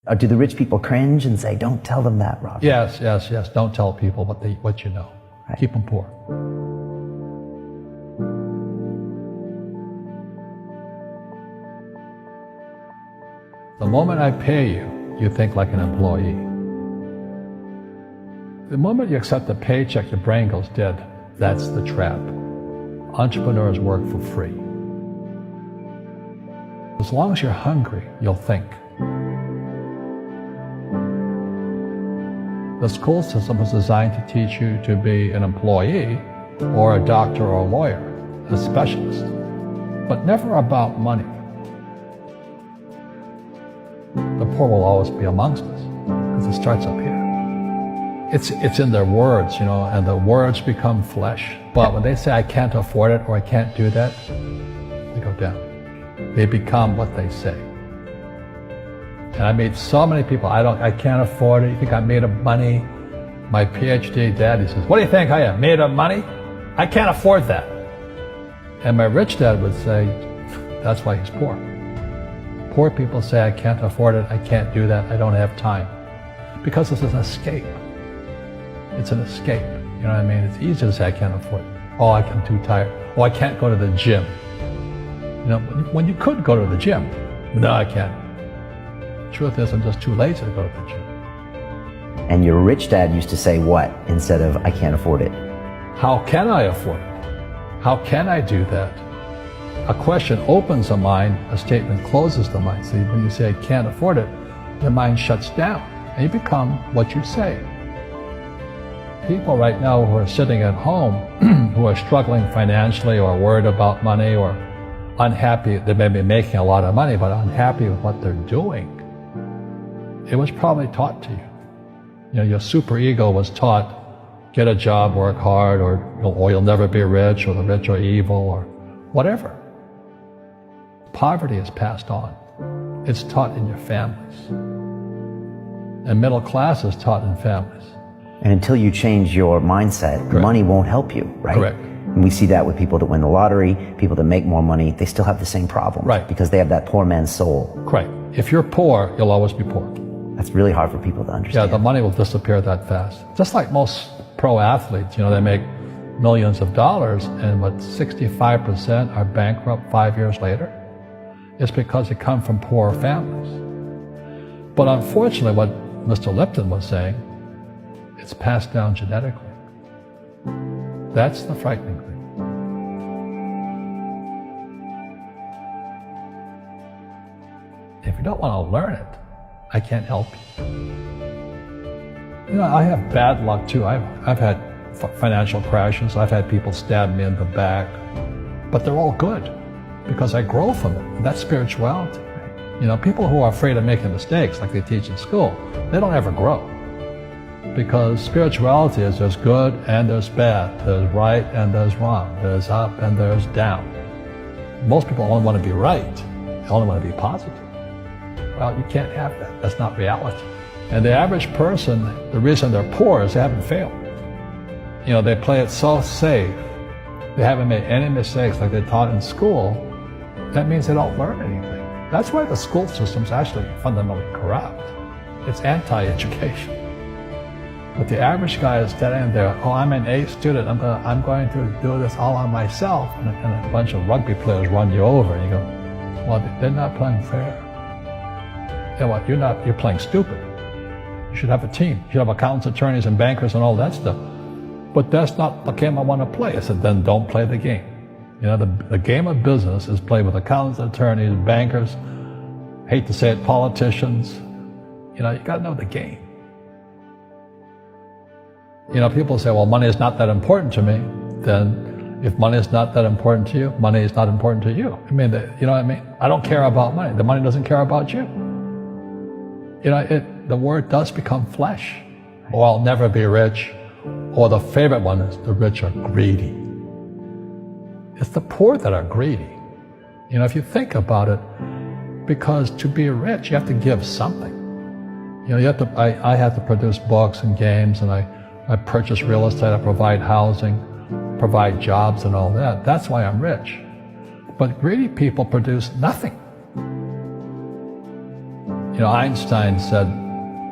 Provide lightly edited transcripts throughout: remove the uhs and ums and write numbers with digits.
Or do the rich people cringe and say, don't tell them that, Rob? Yes. Don't tell people what you know. Right. Keep them poor. The moment I pay you, you think like an employee. The moment you accept a paycheck, your brain goes dead. That's the trap. Entrepreneurs work for free. As long as you're hungry, you'll think. The school system was designed to teach you to be an employee or a doctor or a lawyer, a specialist, but never about money. The poor will always be amongst us because it starts up here. It's in their words, and the words become flesh. But when they say, I can't afford it or I can't do that, they go down. They become what they say. And I meet so many people, I can't afford it. You think I'm made of money? My PhD daddy says, what do you think I am, made of money? I can't afford that. And my rich dad would say, that's why he's poor. Poor people say, I can't afford it, I can't do that, I don't have time. Because it's an escape. It's an escape, you know what I mean? It's easy to say, I can't afford it. Oh, I'm too tired. Oh, I can't go to the gym. When you could go to the gym. No, I can't. Truth is, I'm just too lazy to go to the gym. And your rich dad used to say what instead of, I can't afford it? How can I afford it? How can I do that? A question opens the mind, a statement closes the mind. See, when you say, I can't afford it, your mind shuts down, and you become what you say. People right now who are sitting at home, who are struggling financially or worried about money or unhappy, they may be making a lot of money, but unhappy with what they're doing. It was probably taught to you. Your superego was taught, get a job, work hard, or you'll never be rich, or the rich are evil, or whatever. Poverty is passed on. It's taught in your families. And middle class is taught in families. And until you change your mindset, Correct. Money won't help you, right? Correct. And we see that with people that win the lottery, people that make more money, they still have the same problem. Right. Because they have that poor man's soul. Right. If you're poor, you'll always be poor. That's really hard for people to understand. Yeah, the money will disappear that fast. Just like most pro athletes, they make millions of dollars, and 65% are bankrupt 5 years later. It's because they come from poor families. But unfortunately, what Mr. Lipton was saying, it's passed down genetically. That's the frightening thing. If you don't want to learn it, I can't help you. I have bad luck too. I've had financial crashes. I've had people stab me in the back. But they're all good because I grow from it. And that's spirituality. People who are afraid of making mistakes, like they teach in school, they don't ever grow. Because spirituality is there's good and there's bad. There's right and there's wrong. There's up and there's down. Most people only want to be right. They only want to be positive. Well, you can't have that. That's not reality. And the average person, the reason they're poor is they haven't failed. They play it so safe. They haven't made any mistakes like they taught in school. That means they don't learn anything. That's why the school system's actually fundamentally corrupt. It's anti-education. But the average guy is standing there, oh, I'm an A student, I'm going to do this all on myself. And a bunch of rugby players run you over, and you go, well, they're not playing fair. You're playing stupid. You should have a team. You should have accountants, attorneys, and bankers and all that stuff. But that's not the game I want to play. I said, then don't play the game. The game of business is played with accountants, attorneys, bankers, hate to say it, politicians. You got to know the game. People say, well, money is not that important to me. Then if money is not that important to you, money is not important to you. You know what I mean? I don't care about money. The money doesn't care about you. The word does become flesh. Or I'll never be rich. Or the favorite one is the rich are greedy. It's the poor that are greedy. If you think about it, because to be rich, you have to give something. I have to produce books and games, and I purchase real estate, I provide housing, provide jobs and all that. That's why I'm rich. But greedy people produce nothing. Einstein said,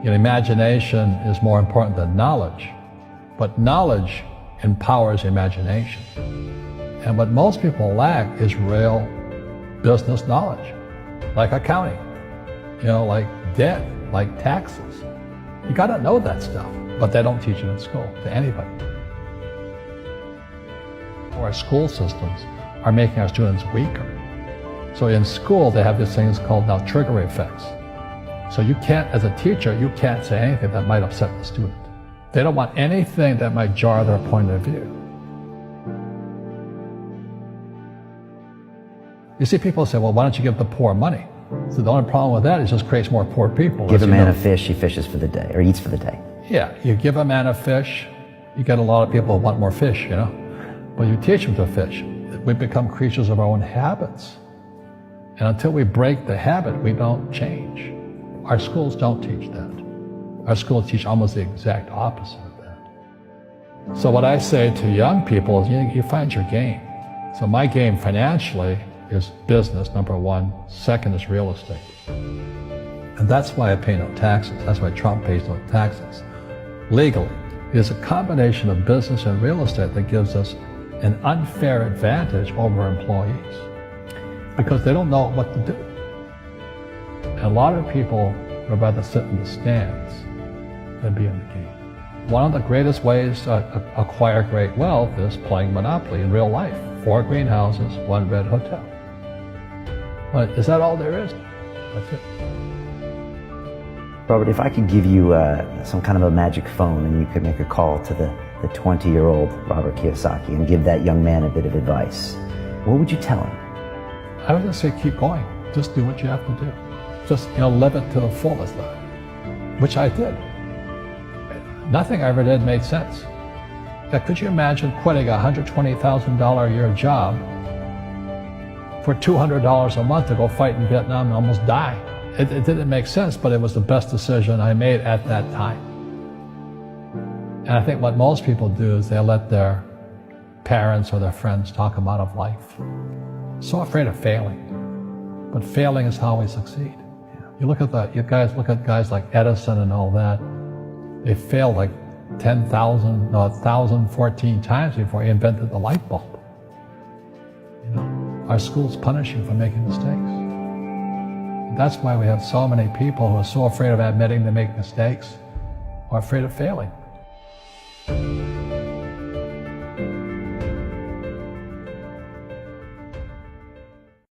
imagination is more important than knowledge, but knowledge empowers imagination. And what most people lack is real business knowledge, like accounting, like debt, like taxes. You gotta know that stuff, but they don't teach it in school to anybody. Our school systems are making our students weaker. So in school, they have these things called now trigger effects. So you can't, as a teacher, you can't say anything that might upset the student. They don't want anything that might jar their point of view. You see people say, well, why don't you give the poor money? So the only problem with that is it just creates more poor people. Give a man a fish, he fishes for the day, or eats for the day. Yeah, you give a man a fish, you get a lot of people who want more fish, But you teach them to fish. We become creatures of our own habits. And until we break the habit, we don't change. Our schools don't teach that. Our schools teach almost the exact opposite of that. So what I say to young people is, you find your game. So my game financially is business, number one. Second is real estate. And that's why I pay no taxes. That's why Trump pays no taxes. Legally, it is a combination of business and real estate that gives us an unfair advantage over employees because they don't know what to do. And a lot of people would rather sit in the stands than be in the game. One of the greatest ways to acquire great wealth is playing Monopoly in real life. 4 greenhouses, 1 red hotel. But is that all there is? That's it. Robert, if I could give you some kind of a magic phone and you could make a call to the 20-year-old Robert Kiyosaki and give that young man a bit of advice, what would you tell him? I would just say keep going. Just do what you have to do. Just live it to the fullest, which I did. Nothing I ever did made sense. Could you imagine quitting a $120,000 a year job for $200 a month to go fight in Vietnam and almost die? It didn't make sense, but it was the best decision I made at that time. And I think what most people do is they let their parents or their friends talk them out of life. So afraid of failing. But failing is how we succeed. You look at guys like Edison and all that. They failed like 1,014 times before he invented the light bulb. Our schools punish you for making mistakes. That's why we have so many people who are so afraid of admitting they make mistakes or afraid of failing.